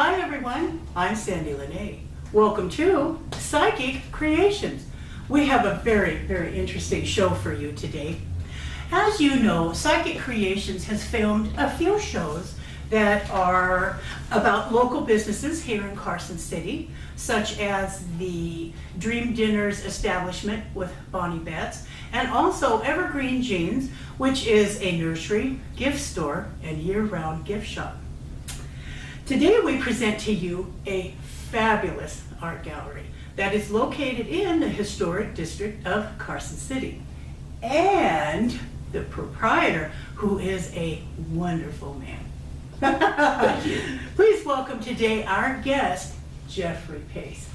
Hi everyone, I'm Sandie La Nae. Welcome to Psychic Creations. We have a very interesting show for you today. As you know, Psychic Creations has filmed a few shows that are about local businesses here in Carson City, such as the Dream Dinners establishment with Bonnie Betts, and also Evergreen Jeans, which is a nursery, gift store, and year-round gift shop. Today we present to you a fabulous art gallery that is located in the historic district of Carson City. And the proprietor, who is a wonderful man. Thank you. Please welcome today our guest, Jeffery Pace.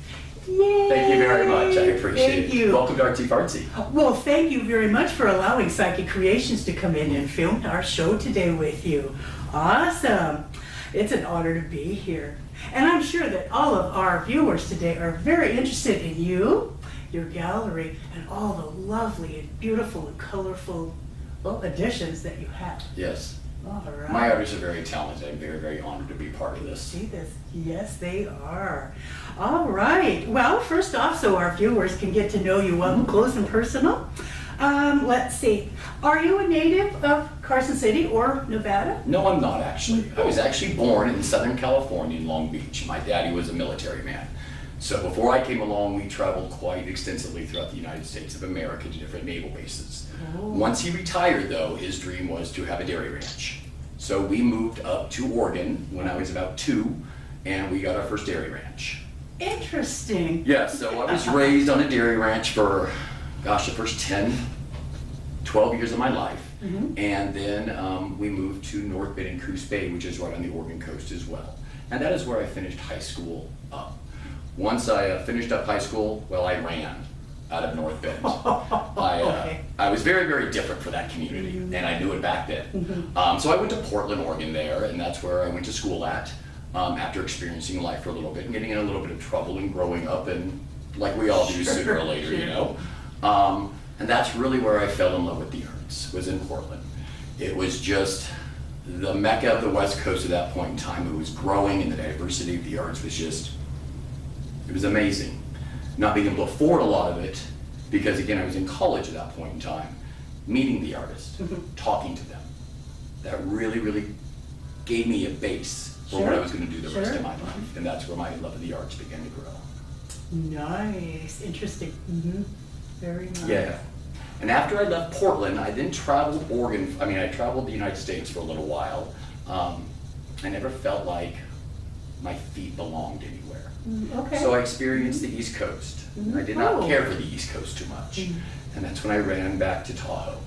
Yay! Thank you very much. I appreciate Thank it. you. Welcome to Artsy Fartsy. Well, thank you very much for allowing Psychic Creations to come in and film our show today with you. Awesome. It's an honor to be here. And I'm sure that all of our viewers today are very interested in you, your gallery, and all the lovely and beautiful and colorful additions that you have. Yes. All right. My artists are very talented. I'm very honored to be part of this. See this? Yes, they are. All right. Well, first off, so our viewers can get to know you up close and personal. Let's see. Are you a native of Carson City or Nevada? No, I'm not actually. I was actually born in Southern California in Long Beach. My daddy was a military man. So before I came along, we traveled quite extensively throughout the United States of America to different naval bases. Oh. Once he retired, though, his dream was to have a dairy ranch. So we moved up to Oregon when I was about 2, and we got our first dairy ranch. Interesting. Yeah, so I was raised on a dairy ranch for, gosh, the first 10, 12 years of my life. Mm-hmm. And then we moved to North Bend and Coos Bay, which is right on the Oregon coast as well. And that is where I finished high school up. Once I finished up high school, well, I ran out of North Bend. Okay. I was very different for that community, and I knew it back then. Mm-hmm. So I went to Portland, Oregon there, and that's where I went to school at after experiencing life for a little bit and getting in a little bit of trouble and growing up, and like we all do sooner or later, you know. And that's really where I fell in love with the arts, was in Portland. It was just the mecca of the West Coast at that point in time. It was growing, and the diversity of the arts was just, it was amazing. Not being able to afford a lot of it, because again, I was in college at that point in time, meeting the artists, talking to them. That really gave me a base for what I was going to do the rest of my life. And that's where my love of the arts began to grow. Nice. Interesting. Mm-hmm. Very nice. Yeah. And after I left Portland, I then traveled Oregon. I mean, I traveled the United States for a little while. I never felt like my feet belonged anywhere. Okay. So I experienced the East Coast. I did not care for the East Coast too much. And that's when I ran back to Tahoe.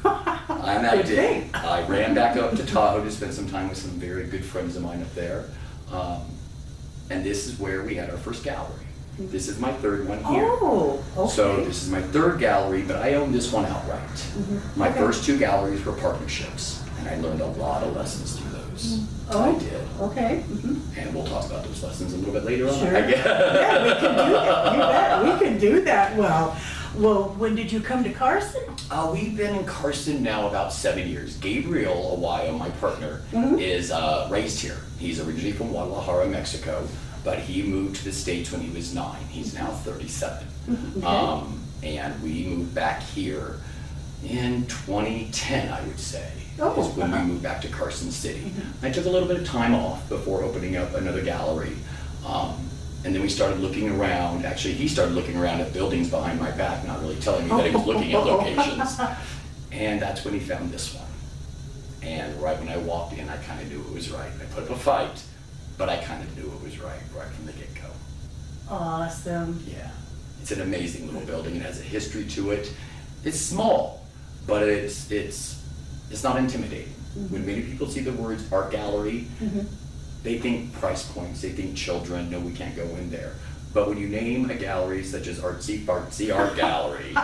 And I did. I ran back up to Tahoe to spend some time with some very good friends of mine up there. And this is where we had our first gallery. This is my third one here. Oh, okay. So this is my third gallery, but I own this one outright. My first 2 galleries were partnerships, and I learned a lot of lessons through those. Oh, I did. Okay. And we'll talk about those lessons a little bit later on. Sure. I guess. Yeah, we can do that. You bet. We can do that. Well, when did you come to Carson? We've been in Carson now about 7 years. Gabriel Awayo, my partner, is raised here. He's originally from Guadalajara, Mexico, but he moved to the States when he was 9. He's now 37. Okay. And we moved back here in 2010, I would say, Oh, is when we moved back to Carson City. I took a little bit of time off before opening up another gallery. And then we started looking around. Actually, he started looking around at buildings behind my back, not really telling me that he was looking at locations. And that's when he found this one. And right when I walked in, I kind of knew it was right. I put up a fight, but I kind of knew it was right from the get-go. Awesome. Yeah. It's an amazing little building. It has a history to it. It's small, but it's not intimidating. When many people see the words art gallery, they think price points, they think children, no, we can't go in there. But when you name a gallery such as Artsy Fartsy Art Gallery,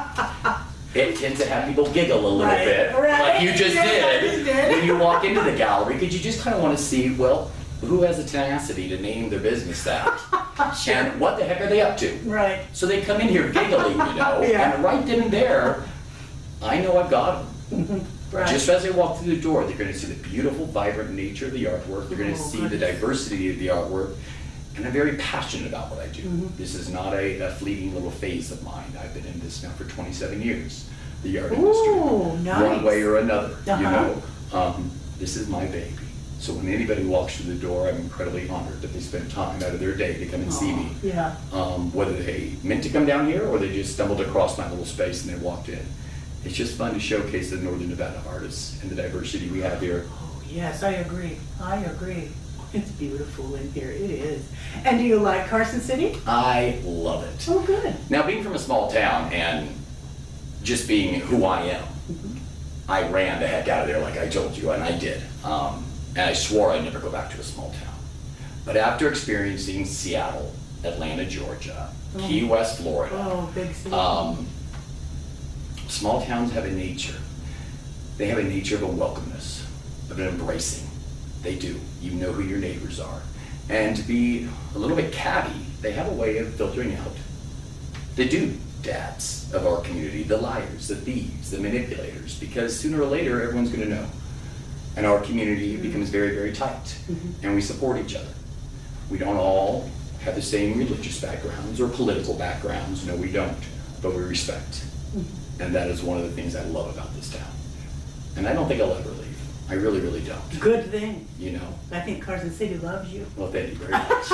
it tends to have people giggle a little bit, like you just did, when you walk into the gallery, because you just kind of want to see, well, who has the tenacity to name their business that? Sure. And what the heck are they up to? Right. So they come in here giggling, you know, Yeah. and right then and there, I know I've got them. Right. Just as they walk through the door, they're going to see the beautiful, vibrant nature of the artwork. They're going to see the diversity of the artwork. And I'm very passionate about what I do. This is not a fleeting little phase of mine. I've been in this now for 27 years, the art industry, one way or another, you know. This is my baby. So when anybody walks through the door, I'm incredibly honored that they spent time out of their day to come and see me. Yeah. Whether they meant to come down here or they just stumbled across my little space and they walked in. It's just fun to showcase the Northern Nevada artists and the diversity we have here. Oh, yes, I agree. I agree. It's beautiful in here. It is. And do you like Carson City? I love it. Oh, good. Now, being from a small town and just being who I am, I ran the heck out of there like I told you, and I did. And I swore I'd never go back to a small town. But after experiencing Seattle, Atlanta, Georgia, Key West, Florida, big city. Small towns have a nature. They have a nature of a welcomeness, of an embracing. They do. You know who your neighbors are. And to be a little bit catty, they have a way of filtering out the doodads of our community, the liars, the thieves, the manipulators, because sooner or later everyone's going to know. And our community becomes very, very tight, and we support each other. We don't all have the same religious backgrounds or political backgrounds. No, we don't, but we respect. And that is one of the things I love about this town. And I don't think I'll ever leave. I really, really don't. Good thing. You know? I think Carson City loves you. Well, thank you very much.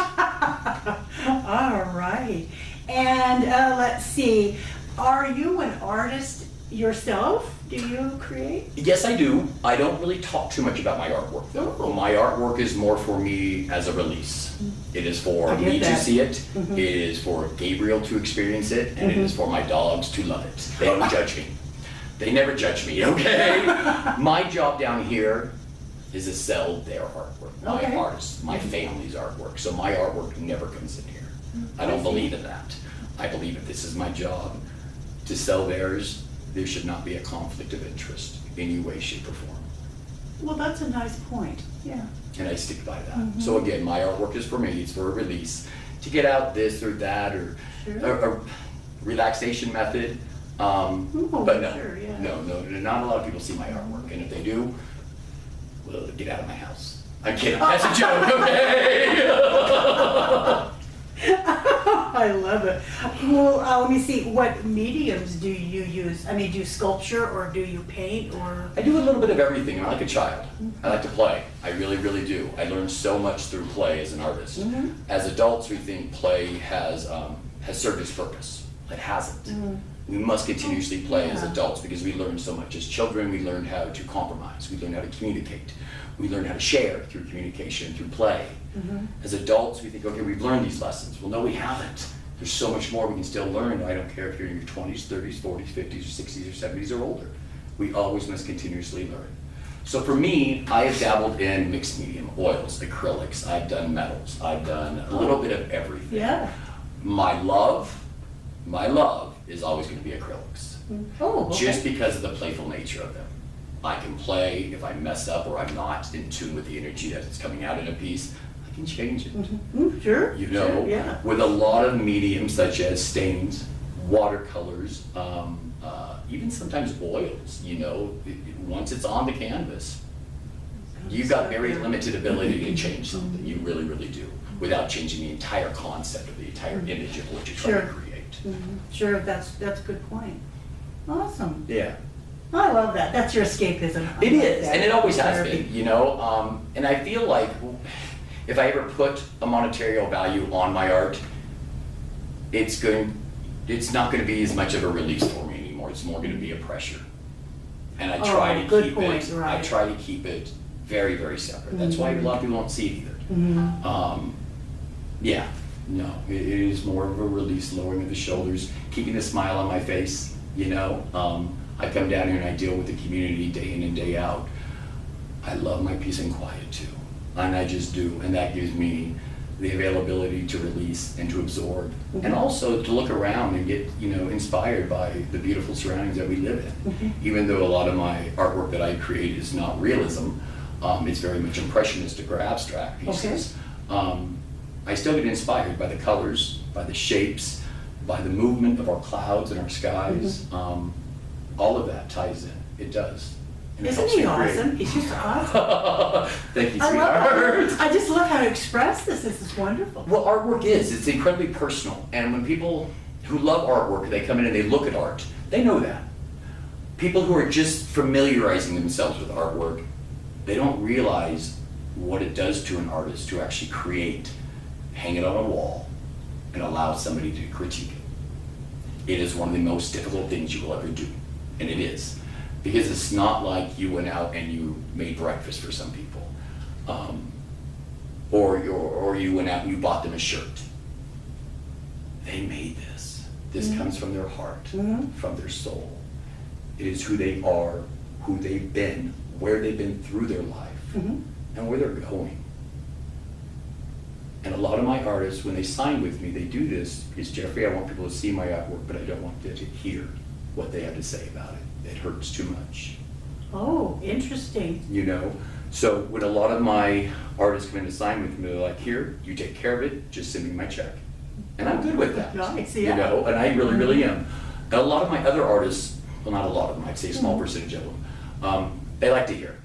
All right. And let's see. Are you an artist yourself? Do you create? Yes, I do. I don't really talk too much about my artwork, though. Oh. My artwork is more for me as a release. It is for me to see it. It is for Gabriel to experience it, and it is for my dogs to love it. They don't judge me. They never judge me, okay? My job down here is to sell their artwork, my artists, my family's artwork. So my artwork never comes in here. I don't believe in that. I believe if this is my job to sell theirs, there should not be a conflict of interest in any way, shape, or form. Well, that's a nice point. Yeah. And I stick by that. So again, my artwork is for me. It's for a release to get out this or that or a relaxation method. But no, not a lot of people see my artwork. And if they do, well, get out of my house. I'm kidding. That's a joke, okay? I love it. Well, let me see. What mediums do you use? I mean, do you sculpture or do you paint or? I do a little bit of everything. I'm like a child. I like to play. I really, really do. I learn so much through play as an artist. As adults, we think play has served its purpose. It hasn't. We must continuously play as adults because we learn so much. As children, we learn how to compromise. We learn how to communicate. We learn how to share through communication, through play. As adults, we think, okay, we've learned these lessons. Well, no, we haven't. There's so much more we can still learn. I don't care if you're in your 20s, 30s, 40s, 50s, or 60s, or 70s, or older. We always must continuously learn. So for me, I have dabbled in mixed medium, oils, acrylics. I've done metals. I've done a little bit of everything. Yeah. My love is always going to be acrylics. Just because of the playful nature of them. I can play if I mess up or I'm not in tune with the energy that is coming out in a piece. I can change it. Sure. You know, with a lot of mediums such as stains, watercolors, even sometimes oils. You know, once it's on the canvas, you've got very limited ability to change something. You really, really do, without changing the entire concept of the entire image of what you're trying to create. Sure, that's a good point. Awesome. Yeah. I love that. That's your escapism. It is, and it always has been, you know. And I feel like if I ever put a monetary value on my art, it's not going to be as much of a release for me anymore. It's more going to be a pressure. And I try to keep it. I try to keep it very, very separate. That's why a lot of people don't see it either. Yeah. No, it is more of a release, lowering of the shoulders, keeping a smile on my face, you know. I come down here and I deal with the community day in and day out. I love my peace and quiet too, and I just do, and that gives me the availability to release and to absorb, and also to look around and get, you know, inspired by the beautiful surroundings that we live in. Even though a lot of my artwork that I create is not realism, it's very much impressionistic or abstract pieces. I still get inspired by the colors, by the shapes, by the movement of our clouds and our skies. All of that ties in. It does. And it Isn't helps he me create. awesome? He's just awesome. Thank you, I sweetheart. I just love how to express this. This is wonderful. Well, artwork it's incredibly personal. And when people who love artwork, they come in and they look at art, they know that. People who are just familiarizing themselves with artwork, they don't realize what it does to an artist to actually create, hang it on a wall, and allow somebody to critique it. It is one of the most difficult things you will ever do, and it is. Because it's not like you went out and you made breakfast for some people, or you went out and you bought them a shirt. They made this. This comes from their heart, from their soul. It is who they are, who they've been, where they've been through their life, and where they're going. And a lot of my artists, when they sign with me, they do this because, Jeffrey, I want people to see my artwork, but I don't want them to hear what they have to say about it. It hurts too much. Oh, interesting. You know? So when a lot of my artists come in to sign with me, they're like, here, you take care of it, just send me my check. And I'm good with that. Nice, You yeah. know, and I really, really am. And a lot of my other artists, well, not a lot of them, I'd say a small percentage of them, they like to hear.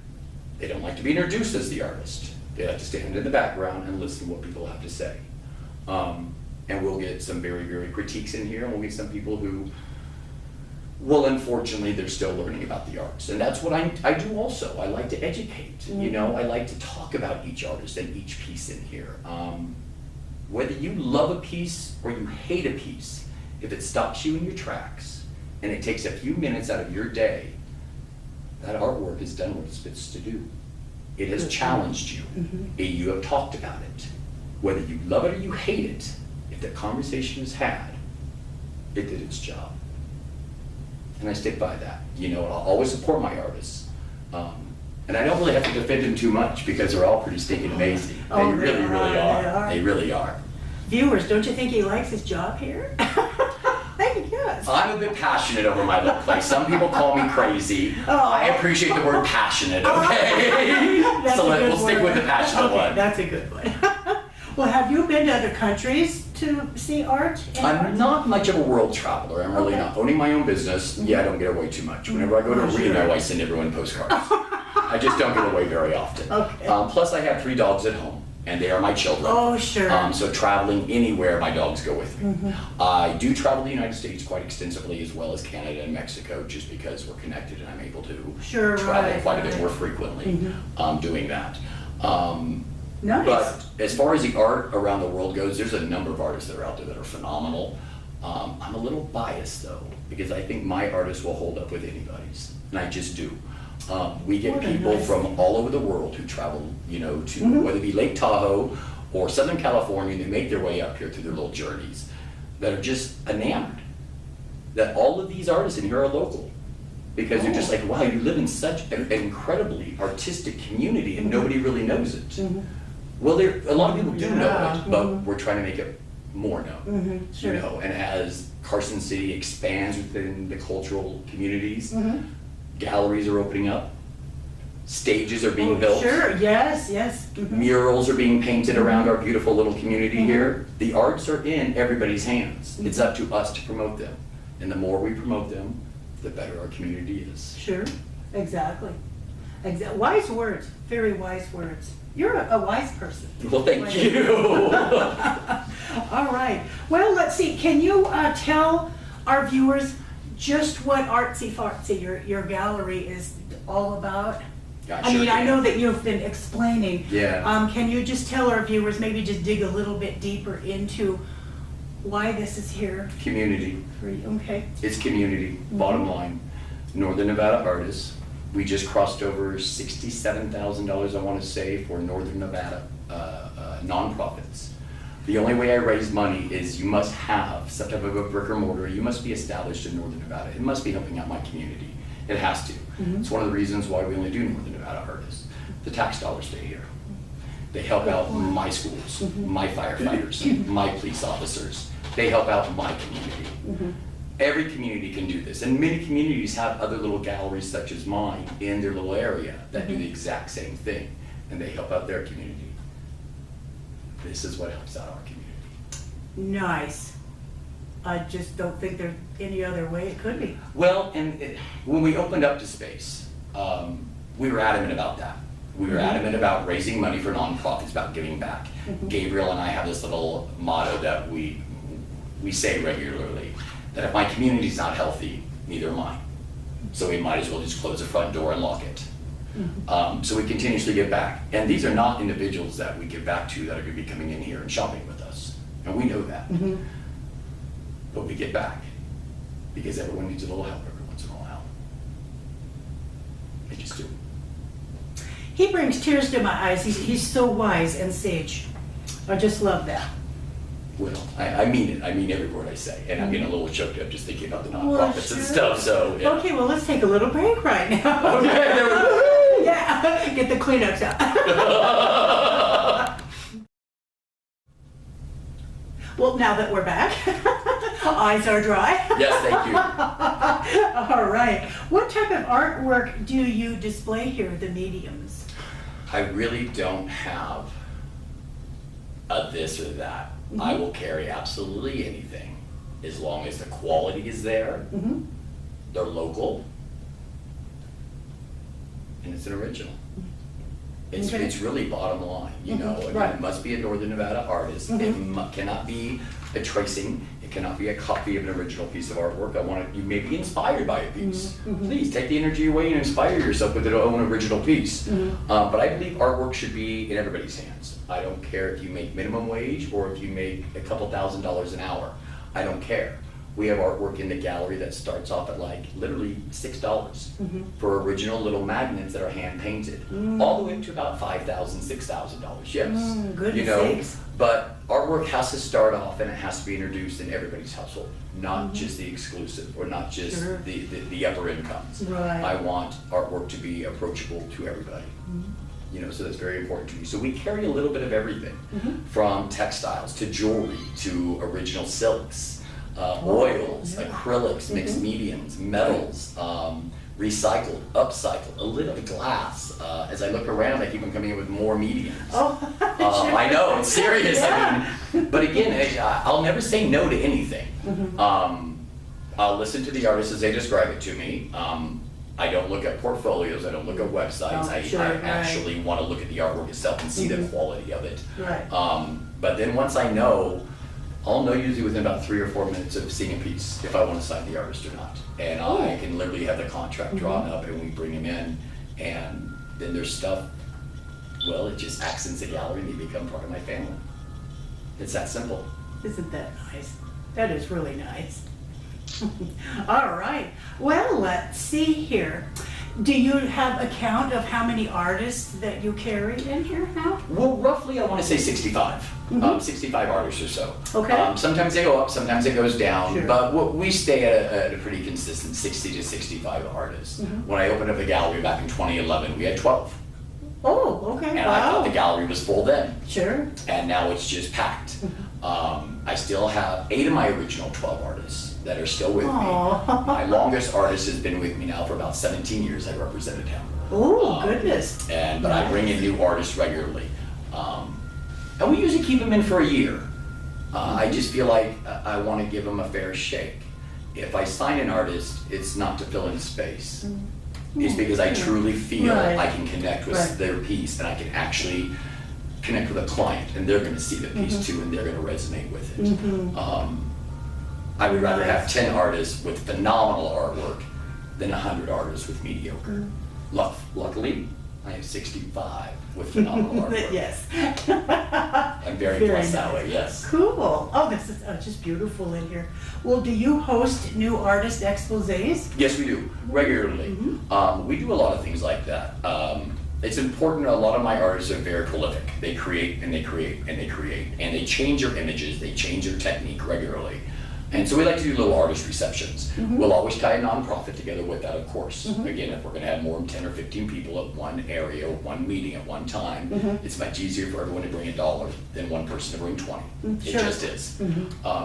They don't like to be introduced as the artist. They like to stand in the background and listen to what people have to say. And we'll get some very, very critiques in here, and we'll get some people who, well, unfortunately, they're still learning about the arts. And that's what I do also. I like to educate, you know? I like to talk about each artist and each piece in here. Whether you love a piece or you hate a piece, if it stops you in your tracks and it takes a few minutes out of your day, that artwork has done what it's supposed to do. It has challenged you. You have talked about it. Whether you love it or you hate it, if the conversation is had, it did its job. And I stick by that. You know, and I'll always support my artists. And I don't really have to defend them too much because they're all pretty stinking amazing. Oh, They really, really they are. are. They really are. Viewers, don't you think he likes his job here? I think he does. I'm a bit passionate over my little place. Some people call me crazy. Oh. I appreciate the word passionate, okay? That's So a good we'll stick word. with the passionate Okay, one. that's a good one. Well, have you been to other countries to see art? And I'm art? not much of a world traveler. I'm really Okay. not. Owning my own business, yeah, I don't get away too much. Whenever I go to Oh, sure. Reno, I send everyone postcards. I just don't get away very often. Okay. Plus, I have 3 dogs at home, and they are my children. Oh, sure. So traveling anywhere, my dogs go with me. I do travel the United States quite extensively, as well as Canada and Mexico, just because we're connected and I'm able to Sure, travel right, quite a bit right. more frequently doing that. Nice. But as far as the art around the world goes, there's a number of artists that are out there that are phenomenal. I'm a little biased though, because I think my artists will hold up with anybody's, and I just do. We get What a people nice from thing. all over the world who travel, you know, to whether it be Lake Tahoe or Southern California, they make their way up here through their little journeys that are just enamored that all of these artists in here are local. Because they're just like, wow, you live in such an incredibly artistic community and nobody really knows it. Well, a lot of people do know Yeah. it, but we're trying to make it more known. Sure. You know, and as Carson City expands within the cultural communities, galleries are opening up, stages are being built, Sure, yes, yes. murals are being painted around our beautiful little community here. The arts are in everybody's hands. It's up to us to promote them. And the more we promote them, the better our community is. Sure, exactly. Wise words, very wise words. You're a wise person. Well, thank you. All right. Well, let's see. Can you tell our viewers just what Artsy Fartsy, your gallery, is all about? Yeah, I sure mean, I can. know that you've been explaining. Yeah. Can you just tell our viewers, maybe just dig a little bit deeper into why this is here Community. for you? Okay. It's community, bottom line. Northern Nevada artists. We just crossed over $67,000, I want to say, for Northern Nevada nonprofits. The only way I raise money is you must have some type of a brick or mortar. You must be established in Northern Nevada. It must be helping out my community. It has to. It's one of the reasons why we only do Northern Nevada artists. The tax dollars stay here. They help out my schools, my firefighters, my police officers. They help out my community. Every community can do this, and many communities have other little galleries such as mine in their little area that do the exact same thing, and they help out their community. This is what helps out our community. Nice. I just don't think there's any other way it could be. Well, and when we opened up to space, we were adamant about that. We were adamant about raising money for nonprofits, about giving back. Gabriel and I have this little motto that we say regularly, that if my community's not healthy, neither am I. So we might as well just close the front door and lock it. So we continuously give back. And these are not individuals that we give back to that are going to be coming in here and shopping with us. And we know that. But we give back because everyone needs a little help every once in a while. They just do. He brings tears to my eyes. He's so wise and sage. I just love that. Well, I mean it. I mean every word I say. And I'm getting a little choked up just thinking about the nonprofits and stuff. So yeah. Okay, well, let's take a little break right now. Okay, there we go. Yeah, get the Kleenex out. Well, now that we're back, eyes are dry. Yes, thank you. All right. What type of artwork do you display here, the mediums? I really don't have a this or that. I will carry absolutely anything as long as the quality is there, they're local, and it's an original. It's really bottom line, you know. I mean, it must be a Northern Nevada artist. It cannot be a tracing. It cannot be a copy of an original piece of artwork. I want you may be inspired by a piece. Please take the energy away and inspire yourself with your own original piece. But I believe artwork should be in everybody's hands. I don't care if you make minimum wage or if you make a couple $1,000s an hour. I don't care. We have artwork in the gallery that starts off at like literally $6 for original little magnets that are hand painted, all the way up to about $5,000, $6,000. Yes, goodness sakes. But artwork has to start off and it has to be introduced in everybody's household, not just the exclusive or not just the upper incomes. Right. I want artwork to be approachable to everybody. You know, so that's very important to me. So we carry a little bit of everything, from textiles to jewelry to original silks. Oils, acrylics, mixed mediums, metals, recycled, upcycled, a little bit of glass. As I look around, I keep on coming in with more mediums. I know, it's serious. I mean, but again, I'll never say no to anything. I'll listen to the artists as they describe it to me. I don't look at portfolios, I don't look at websites. I actually want to look at the artwork itself and see the quality of it. But then once I know, I'll know usually within about 3 or 4 minutes of seeing a piece if I want to sign the artist or not. And I can literally have the contract drawn up and we bring them in, and then there's stuff, well, it just accents the gallery and they become part of my family. It's that simple. Isn't that nice? That is really nice. All right. Well, let's see here. Do you have a count of how many artists that you carry in here now? Well, roughly I want to say 65. 65 artists or so. Okay. Sometimes they go up, sometimes it goes down, but we stay at a pretty consistent 60 to 65 artists. When I opened up the gallery back in 2011, we had 12. Oh, okay. And I thought the gallery was full then. Sure. And now it's just packed. I still have 8 of my original 12 artists that are still with me. My longest artist has been with me now for about 17 years. I represented him. Oh, goodness. But I bring in new artists regularly. And we usually keep them in for a year. I just feel like I want to give them a fair shake. If I sign an artist, it's not to fill in space. It's because I truly feel I can connect with their piece and I can actually connect with a client and they're going to see the piece too and they're going to resonate with it. I would rather have 10 artists with phenomenal artwork than 100 artists with mediocre. Luckily, I have 65 with phenomenal artwork. Yes. I'm very blessed that way, yes. Cool. Oh, this is just beautiful in here. Well, do you host new artist exposés? Yes, we do, regularly. We do a lot of things like that. It's important, a lot of my artists are very prolific. They create and they create and they create. And they change their images, they change their technique regularly. And so we like to do little artist receptions. We'll always tie a nonprofit together with that, of course. Again, if we're going to have more than 10 or 15 people at one area, one meeting at one time, it's much easier for everyone to bring $1 than one person to bring 20. It just is.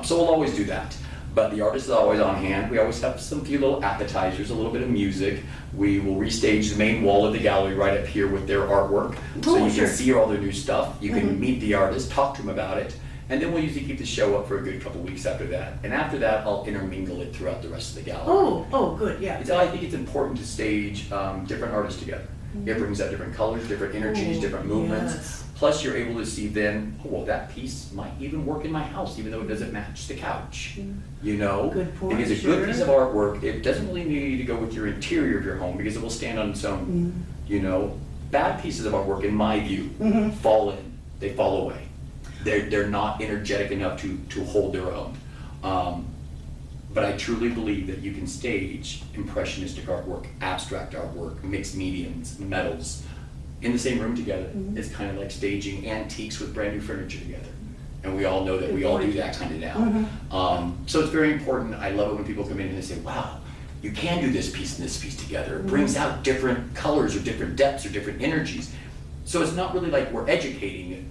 So we'll always do that. But the artist is always on hand. We always have some few little appetizers, a little bit of music. We will restage the main wall of the gallery right up here with their artwork. So you can see all their new stuff. You can meet the artist, talk to them about it. And then we'll usually keep the show up for a good couple weeks after that. And after that, I'll intermingle it throughout the rest of the gallery. Oh, good, yeah. I think it's important to stage different artists together. It brings out different colors, different energies, different movements. Yes. Plus, you're able to see then, oh, well, that piece might even work in my house, even though it doesn't match the couch. You know? Good point, Because a good piece of artwork, it doesn't really need to go with your interior of your home because it will stand on its own. You know? Bad pieces of artwork, in my view, fall in. They fall away. They're not energetic enough to hold their own. But I truly believe that you can stage impressionistic artwork, abstract artwork, mixed mediums, metals, in the same room together. It's kind of like staging antiques with brand new furniture together. And we all know that we all do that kind of now. So it's very important. I love it when people come in and they say, wow, you can do this piece and this piece together. It brings out different colors or different depths or different energies. So it's not really like we're educating it.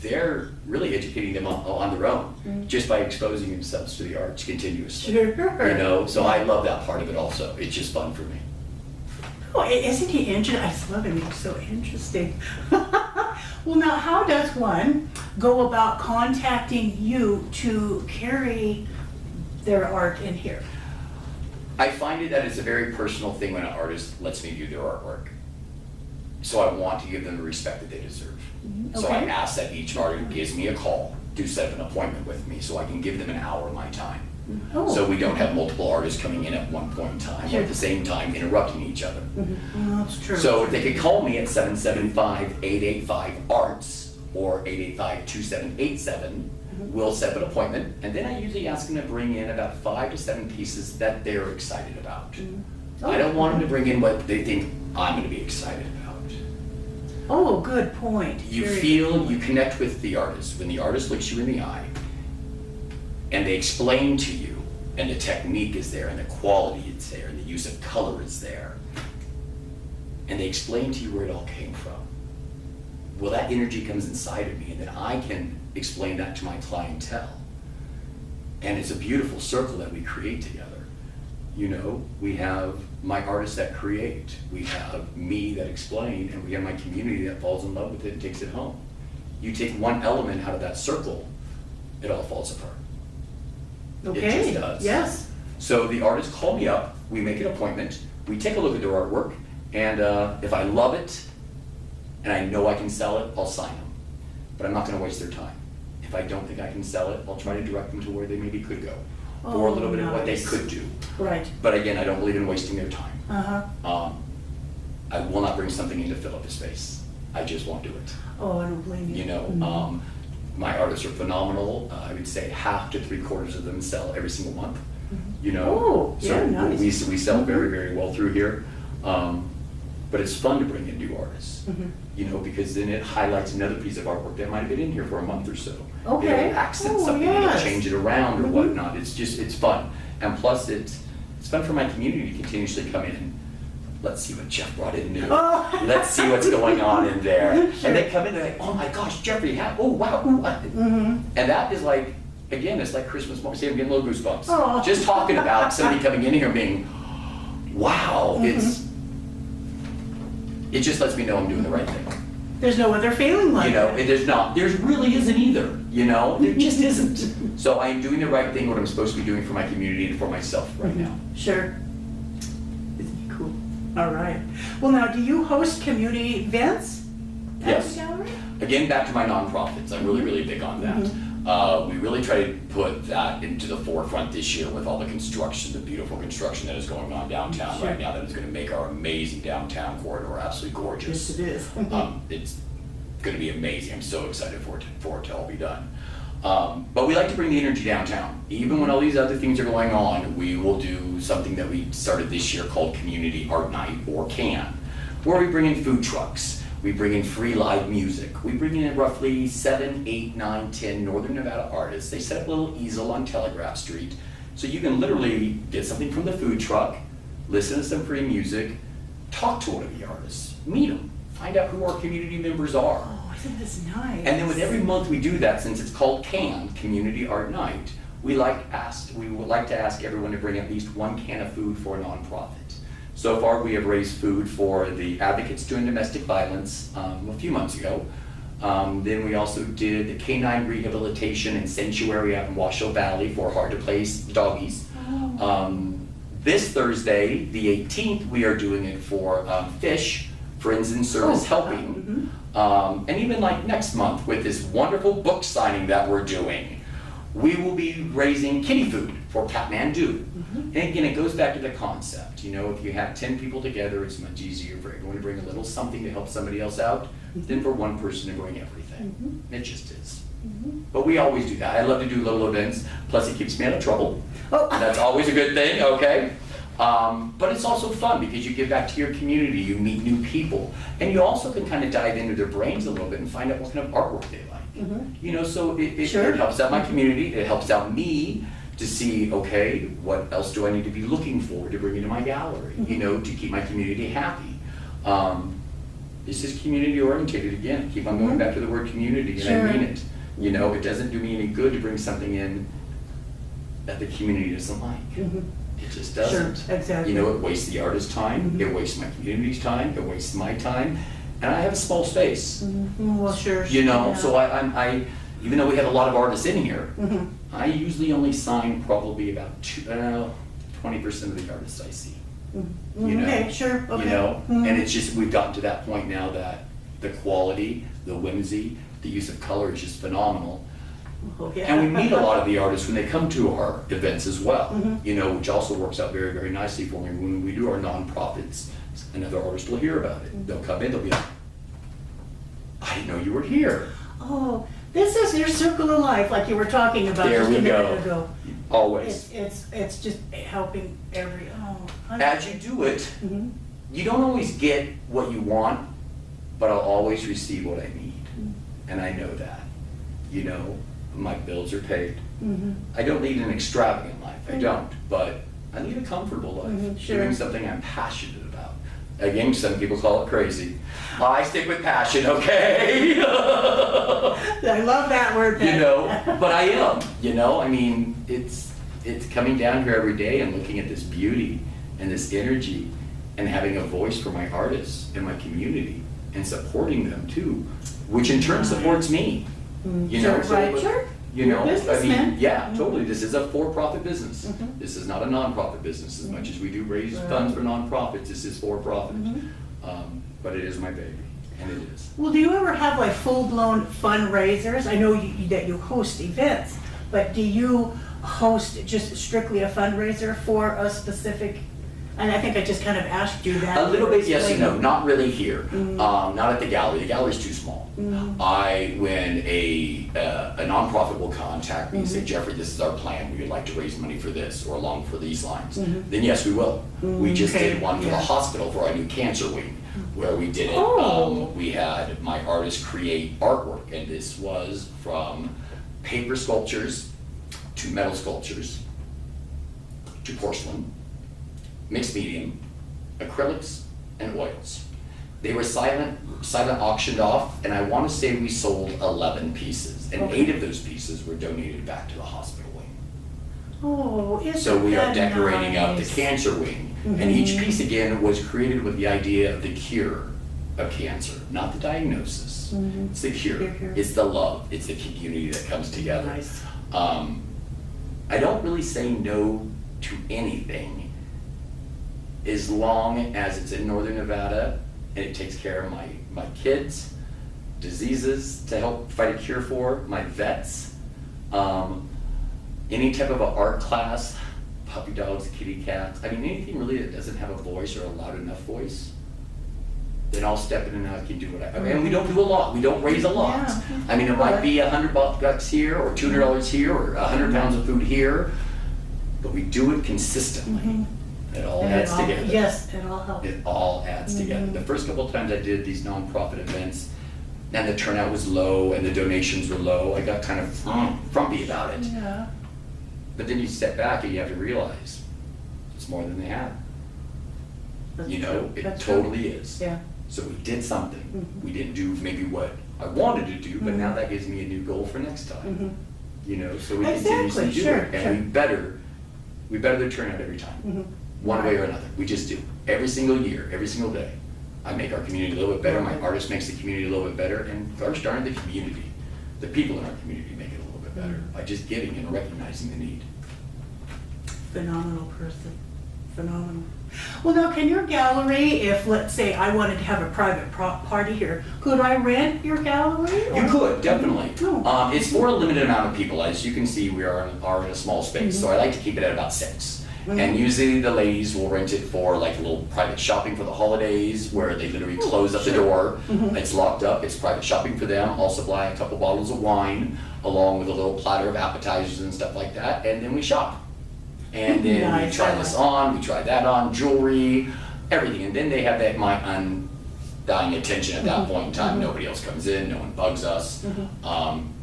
They're really educating them on their own, just by exposing themselves to the arts continuously. Sure. You know, so I love that part of it also. It's just fun for me. Oh, isn't he interesting? I just love him, he's so interesting. Well, now, how does one go about contacting you to carry their art in here? I find it that it's a very personal thing when an artist lets me do their artwork. So I want to give them the respect that they deserve. So I ask that each artist gives me a call, do set up an appointment with me so I can give them an hour of my time. So we don't have multiple artists coming in at one point in time or at the same time interrupting each other. That's true. So if they could call me at 775-885-ARTS or 885-2787, we'll set up an appointment, and then I usually ask them to bring in about 5 to 7 pieces that they're excited about. I don't want them to bring in what they think I'm going to be excited about. Oh, good point. You connect with the artist. When the artist looks you in the eye, and they explain to you, and the technique is there, and the quality is there, and the use of color is there, and they explain to you where it all came from, well, that energy comes inside of me, and then I can explain that to my clientele. And it's a beautiful circle that we create together. You know, we have my artists that create, we have me that explain, and we have my community that falls in love with it and takes it home. You take one element out of that circle, it all falls apart. Okay. It just does. Yes. So the artists call me up, we make an appointment, we take a look at their artwork, and if I love it, and I know I can sell it, I'll sign them. But I'm not going to waste their time. If I don't think I can sell it, I'll try to direct them to where they maybe could go, or a little bit of what they could do. Right. But again, I don't believe in wasting their time. Uh-huh. I will not bring something in to fill up a space. I just won't do it. Oh, I don't blame you. You know, my artists are phenomenal. I would say half to 3/4 of them sell every single month. You know, nice. we sell very, very well through here. But it's fun to bring in new artists, you know, because then it highlights another piece of artwork that might have been in here for a month or so. Okay. It'll accent something, it'll change it around or whatnot. It's just, it's fun. And plus it's fun for my community to continuously come in. Let's see what Jeff brought in new. Let's see what's going on in there. And they come in and they're like, oh my gosh, Jeffrey, oh wow. And that is like, again, it's like Christmas morning. See, I'm getting little goosebumps. Just talking about somebody coming in here being, wow, it just lets me know I'm doing the right thing. There's no other feeling like you know, that. There really isn't either, you know? There just isn't. So I am doing the right thing, what I'm supposed to be doing for my community and for myself right now. Sure. Isn't he cool? All right. Well, now, do you host community events at the gallery? Again, back to my nonprofits. I'm really, really big on that. We really try to put that into the forefront this year with all the construction, the beautiful construction that is going on downtown right now that is going to make our amazing downtown corridor absolutely gorgeous. Yes, it is. It's going to be amazing. I'm so excited for it to all be done. But we like to bring the energy downtown. Even when all these other things are going on, we will do something that we started this year called Community Art Night, or CAN, where we bring in food trucks. We bring in free live music. We bring in roughly 7, 8, 9, 10 Northern Nevada artists. They set up a little easel on Telegraph Street. So you can literally get something from the food truck, listen to some free music, talk to one of the artists, meet them, find out who our community members are. Oh, isn't this nice? And then with every month we do that, since it's called CAN, Community Art Night, we would like to ask everyone to bring at least 1 can of food for a nonprofit. So far, we have raised food for the Advocates to End Domestic Violence a few months ago. Then we also did the canine rehabilitation and sanctuary out in Washoe Valley for hard-to-place doggies. This Thursday, the 18th, we are doing it for fish, Friends in Service Helping. And even like next month with this wonderful book signing that we're doing, we will be raising kitty food for Kathmandu. And again, it goes back to the concept, you know, if you have 10 people together, it's much easier for everyone to bring a little something to help somebody else out than for one person to bring everything. It just is. But we always do that. I love to do little events, plus it keeps me out of trouble. And that's always a good thing, okay? But it's also fun because you give back to your community, you meet new people, and you also can kind of dive into their brains a little bit and find out what kind of artwork they like. You know, so it helps out my community, it helps out me to see, okay, what else do I need to be looking for to bring into my gallery, you know, to keep my community happy. This is community oriented again. Keep on going back to the word community, and I mean it. You know, it doesn't do me any good to bring something in that the community doesn't like. It just doesn't. Exactly. You know, it wastes the artist's time, it wastes my community's time, it wastes my time, and I have a small space. Well, sure. You know, so I even though we have a lot of artists in here, I usually only sign probably about 20% of the artists I see. You know, Okay, sure. Okay. You know, and it's just, we've gotten to that point now that the quality, the whimsy, the use of color is just phenomenal. And we meet a lot of the artists when they come to our events as well, you know, which also works out very, very nicely for me. When we do our nonprofits, another artist will hear about it. They'll come in, they'll be like, I didn't know you were here. Oh, this is your circle of life, like you were talking about There just we a minute go. ago. Always. It's just helping every. As you do it, you don't always get what you want, but I'll always receive what I need. And I know that. You know, my bills are paid. I don't need an extravagant life, I don't, but I need a comfortable life, doing something I'm passionate about. Again, some people call it crazy. I stick with passion, okay? I love that word. You know, but I am, you know, I mean, it's coming down here every day and looking at this beauty and this energy and having a voice for my artists and my community and supporting them too, which in turn supports me. You know, you know, I mean, yeah, totally. This is a for-profit business. This is not a non-profit business. As much as we do raise funds for non-profits, this is for-profit. But it is my baby, and it is. Well, do you ever have like full-blown fundraisers? I know that you host events, but do you host just strictly a fundraiser for a specific? And I think I just kind of asked you that. A little bit, yes and no. Not really here. Not at the gallery. The gallery's too small. When a nonprofit will contact me and say, Jeffrey, this is our plan. We would like to raise money for this or along for these lines. Then yes, we will. We just did one for the hospital for our new cancer wing, where we did it. We had my artists create artwork, and this was from paper sculptures to metal sculptures to porcelain, mixed medium, acrylics, and oils. They were silent auctioned off, and I want to say we sold 11 pieces, and 8 of those pieces were donated back to the hospital wing. Oh, isn't So we are that decorating up the nice? cancer wing, and each piece again was created with the idea of the cure of cancer, not the diagnosis. It's the cure. It's the love. It's the community that comes together. Nice. I don't really say no to anything as long as it's in Northern Nevada and it takes care of my kids, diseases to help fight a cure for, my vets, any type of an art class, puppy dogs, kitty cats, I mean anything really that doesn't have a voice or a loud enough voice, then I'll step in and I can do what I mean, and we don't do a lot, we don't raise a lot. I mean, it might be $100 here or $200 here or 100 pounds of food here, but we do it consistently. It all adds together. Yes, it all helps. It all adds together. The first couple of times I did these nonprofit events, and the turnout was low and the donations were low, I got kind of frumpy about it. Yeah. But then you step back and you have to realize it's more than they had. You know, it totally is. Yeah. So we did something. We didn't do maybe what I wanted to do, but now that gives me a new goal for next time. You know, so we continuously do it, and we better the turnout every time, one way or another. We just do every single year, every single day. I make our community a little bit better, my artist makes the community a little bit better, and gosh darn it, the community, the people in our community make it a little bit better by just giving and recognizing the need. Phenomenal person, phenomenal. Well, now, can your gallery, if, let's say, I wanted to have a private party here, could I rent your gallery? You could, definitely. Oh. It's for a limited amount of people. As you can see, we are in a small space, so I like to keep it at about 6. And usually the ladies will rent it for like a little private shopping for the holidays, where they literally close up the door. It's locked up, it's private shopping for them. I'll supply a couple bottles of wine, along with a little platter of appetizers and stuff like that, and then we shop. And then we try this on, we try that on, jewelry, everything. And then they have that my undying attention at that point in time. Nobody else comes in, no one bugs us.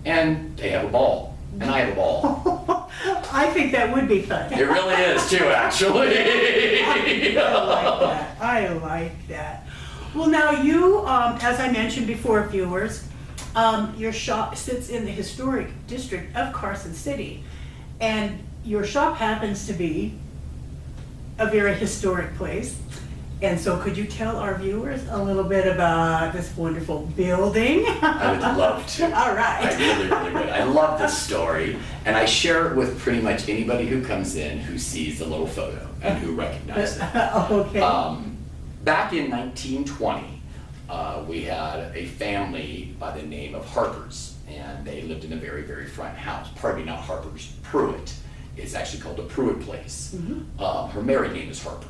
And they have a ball. And I have a ball. I think that would be fun. It really is too, actually. I like that. I like that. Well, now you, as I mentioned before, viewers, your shop sits in the historic district of Carson City. And your shop happens to be a very historic place. And so could you tell our viewers a little bit about this wonderful building? I would love to. All right. I really, really would. I love this story. And I share it with pretty much anybody who comes in who sees the little photo and who recognizes it. Okay. Back in 1920, we had a family by the name of Harpers. And they lived in a very, very front house. Pardon me, not Harpers, Pruitt. It's actually called the Pruitt Place. Her married name is Harper.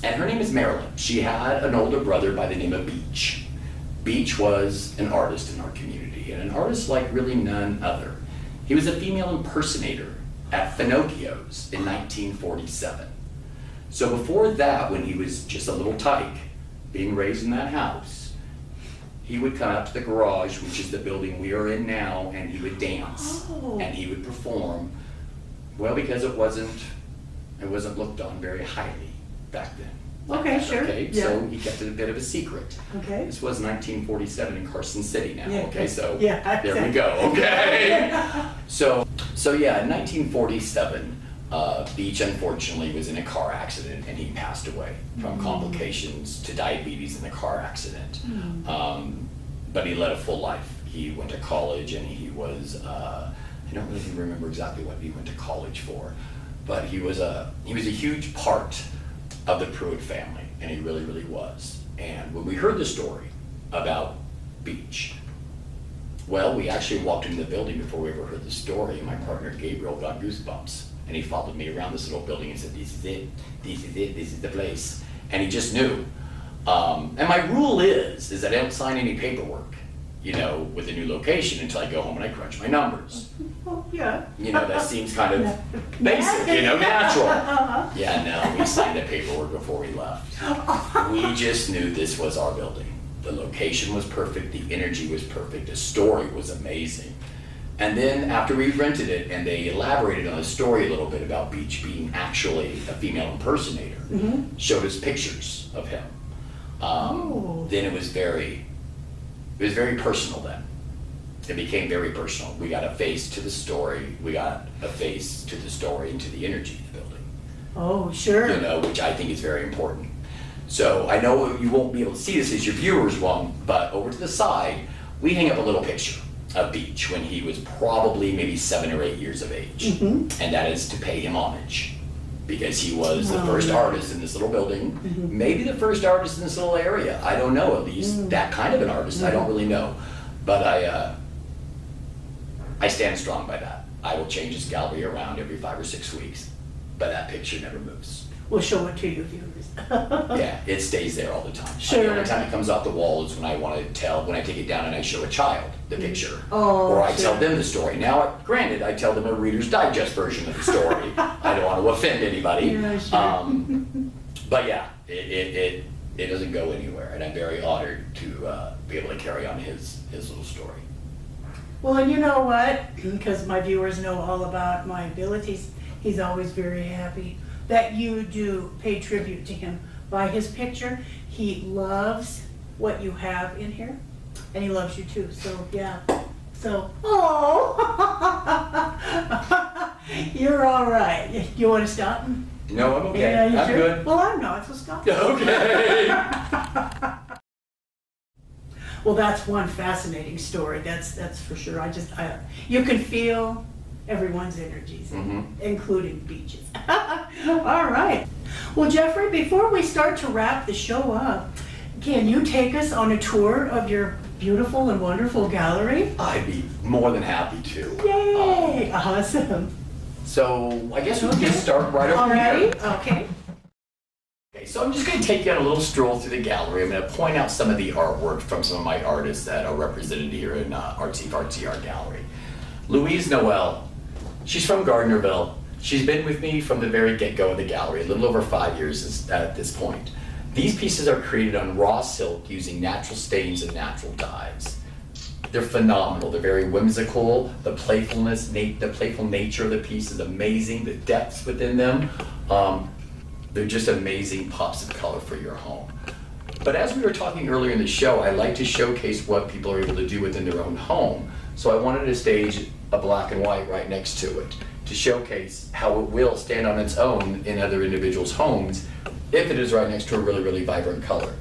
And her name is Marilyn. She had an older brother by the name of Beach. Beach was an artist in our community, and an artist like really none other. He was a female impersonator at Finocchio's in 1947. So before that, when he was just a little tyke, being raised in that house, he would come out to the garage, which is the building we are in now, and he would dance, and he would perform, well, because it wasn't looked on very highly back then. Okay, sure. Okay, Yeah. so he kept it a bit of a secret. Okay. This was 1947 in Carson City now, Yeah. okay, so Yeah, there we go, okay? So yeah, in 1947, Beach unfortunately was in a car accident and he passed away from complications to diabetes in the car accident. But he led a full life. He went to college and he was, I don't really remember exactly what he went to college for, but he was a huge part of the Pruitt family, and he really, really was. And when we heard the story about Beach, well, we actually walked into the building before we ever heard the story, and my partner Gabriel got goosebumps, and he followed me around this little building and said, this is it, this is it, this is the place. And he just knew. And my rule is I don't sign any paperwork, with a new location until I go home and I crunch my numbers. Oh, yeah. That seems kind of basic, natural. Yeah, no, we signed the paperwork before we left. We just knew this was our building. The location was perfect, the energy was perfect, the story was amazing. And then after we rented it and they elaborated on the story a little bit about Beach being actually a female impersonator, showed us pictures of him. Then it was very personal then. It became very personal. We got a face to the story. We got a face to the story and to the energy of the building. Oh, sure. Which I think is very important. So I know you won't be able to see this as your viewers won't, but over to the side, we hang up a little picture of Beach when he was probably maybe 7 or 8 years of age. And that is to pay him homage. Because he was the first artist in this little building, maybe the first artist in this little area. I don't know, at least that kind of an artist, I don't really know. But I stand strong by that. I will change his gallery around every 5 or 6 weeks, but that picture never moves. We'll show it to you, viewers. Yeah, it stays there all the time. Sure. The only time it comes off the wall is when I take it down and I show a child the picture. Oh, or I sure. tell them the story. Now, granted, I tell them a Reader's Digest version of the story. I don't want to offend anybody. Yeah, sure. But yeah, it doesn't go anywhere, and I'm very honored to be able to carry on his little story. Well, and you know what? Because my viewers know all about my abilities, he's always very happy that you do pay tribute to him by his picture. He loves what you have in here, and he loves you too, so yeah. So, oh, you're all right. You want to stop? No, I'm okay. Yeah, you I'm sure? good. Well, I'm not, so stop. Okay. Well, that's one fascinating story. That's for sure. You can feel everyone's energies, including Beaches. All right. Well, Jeffrey, before we start to wrap the show up, can you take us on a tour of your beautiful and wonderful gallery? I'd be more than happy to. Yay! Awesome. So I guess we can just start right over Already? here. Okay. Okay, so I'm just going to take you on a little stroll through the gallery. I'm going to point out some of the artwork from some of my artists that are represented here in Artsy Fartsy Art Gallery. Louise Noel, she's from Gardnerville. She's been with me from the very get-go of the gallery, a little over 5 years at this point. These pieces are created on raw silk using natural stains and natural dyes. They're phenomenal. They're very whimsical. The playfulness, the playful nature of the piece is amazing. The depths within them, they're just amazing pops of color for your home. But as we were talking earlier in the show, I like to showcase what people are able to do within their own home. So I wanted to stage a black and white right next to it to showcase how it will stand on its own in other individuals' homes if it is right next to a really, really vibrant color.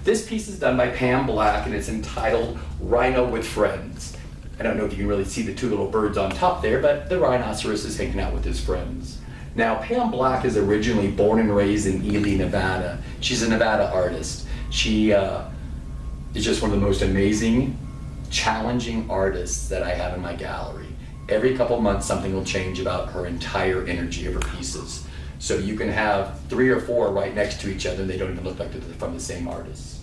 This piece is done by Pam Black and it's entitled Rhino with Friends. I don't know if you can really see the two little birds on top there, but the rhinoceros is hanging out with his friends. Now, Pam Black is originally born and raised in Ely, Nevada. She's a Nevada artist. She is just one of the most amazing, challenging artists that I have in my gallery. Every couple months, something will change about her entire energy of her pieces. So you can have 3 or 4 right next to each other and they don't even look like they're from the same artist.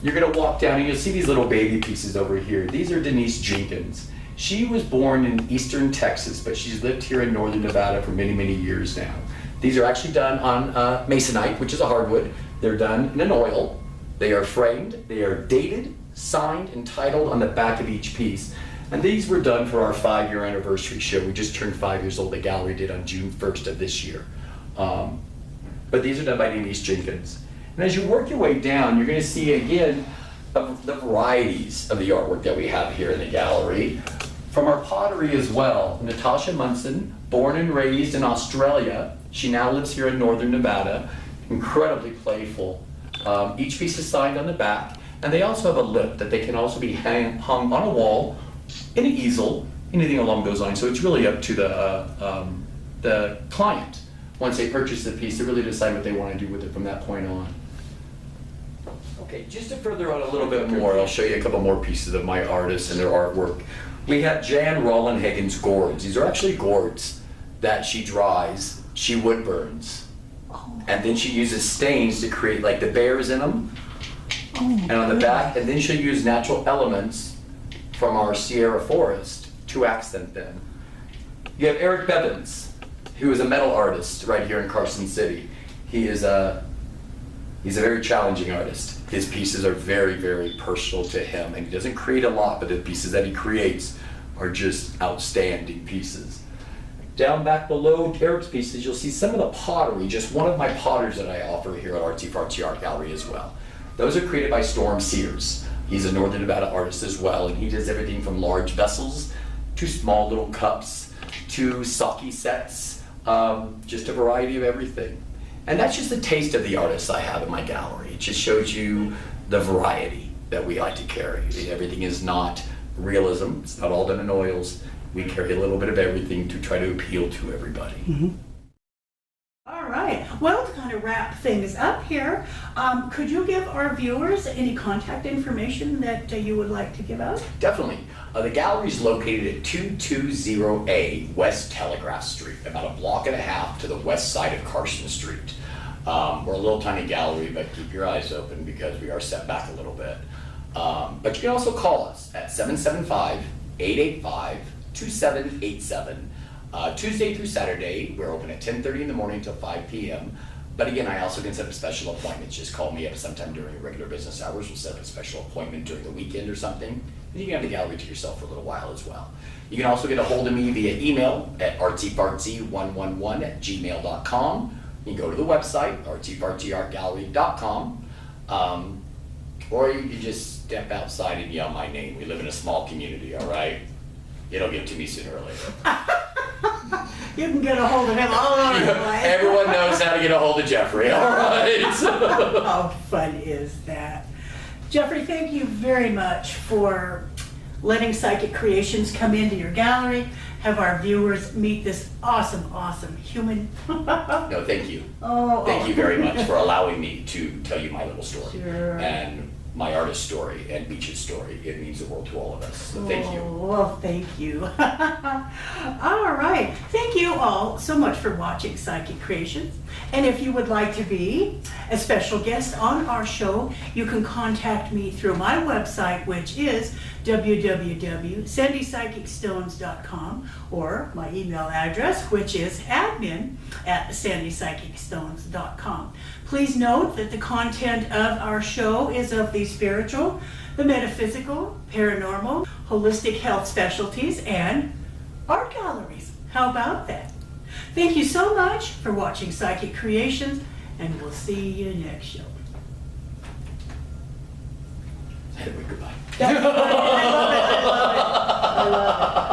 You're gonna walk down and you'll see these little baby pieces over here. These are Denise Jenkins. She was born in eastern Texas, but she's lived here in northern Nevada for many, many years now. These are actually done on masonite, which is a hardwood. They're done in an oil. They are framed, they are dated, signed, and titled on the back of each piece. And these were done for our 5-year anniversary show. We just turned 5 years old. The gallery did on June 1st of this year. But these are done by Denise Jenkins. And as you work your way down, you're going to see again the varieties of the artwork that we have here in the gallery. From our pottery as well, Natasha Munson, born and raised in Australia. She now lives here in northern Nevada. Incredibly playful. Each piece is signed on the back. And they also have a lip that they can also be hung on a wall, in an easel, anything along those lines. So it's really up to the client. Once they purchase the piece, to really decide what they want to do with it from that point on. Okay, just to further out a little bit more, I'll show you a couple more pieces of my artists and their artwork. We have Jan Rollenhagen's gourds. These are actually gourds that she dries, she wood burns. And then she uses stains to create like the bears in them. And on the back, and then she'll use natural elements from our Sierra forest to accent them. You have Eric Bevins, who is a metal artist right here in Carson City. He's a very challenging artist. His pieces are very, very personal to him, and he doesn't create a lot, but the pieces that he creates are just outstanding pieces. Down back below Eric's pieces, you'll see some of the pottery, just one of my potters that I offer here at Artsy Fartsy Art Gallery as well. Those are created by Storm Sears. He's a Northern Nevada artist as well, and he does everything from large vessels to small little cups to sake sets, just a variety of everything. And that's just a taste of the artists I have in my gallery. It just shows you the variety that we like to carry. Everything is not realism, it's not all done in oils. We carry a little bit of everything to try to appeal to everybody. Mm-hmm. All right, well, to kind of wrap things up here, could you give our viewers any contact information that you would like to give out? Definitely. The gallery is located at 220A West Telegraph Street, about a block and a half to the west side of Carson Street. We're a little tiny gallery, but keep your eyes open because we are set back a little bit. But you can also call us at 775-885-2787. Tuesday through Saturday, we're open at 10:30 in the morning till 5 p.m. But again, I also can set up special appointments. Just call me up sometime during regular business hours. We'll set up a special appointment during the weekend or something. And you can have the gallery to yourself for a little while as well. You can also get a hold of me via email at artsyfartsy111@gmail.com. You can go to the website, artsyfartsyartgallery.com. Or you can just step outside and yell my name. We live in a small community, all right? It'll get to me sooner or later. You can get a hold of him all over the place. Everyone knows how to get a hold of Jeffrey, all right? How fun is that? Jeffrey, thank you very much for letting Psychic Creations come into your gallery, have our viewers meet this awesome, awesome human. No, thank you. Oh, Thank you very much for allowing me to tell you my little story. Sure. And my artist's story and Beach's story. It means the world to all of us. So thank you. Well, thank you. All right. Thank you all so much for watching Psychic Creations. And if you would like to be a special guest on our show, you can contact me through my website, which is www.sandypsychicstones.com, or my email address, which is admin@sandypsychicstones.com. Please note that the content of our show is of the spiritual, the metaphysical, paranormal, holistic health specialties, and art galleries. How about that? Thank you so much for watching Psychic Creations, and we'll see you next show. I had a word goodbye. I love it. I love it. I love it.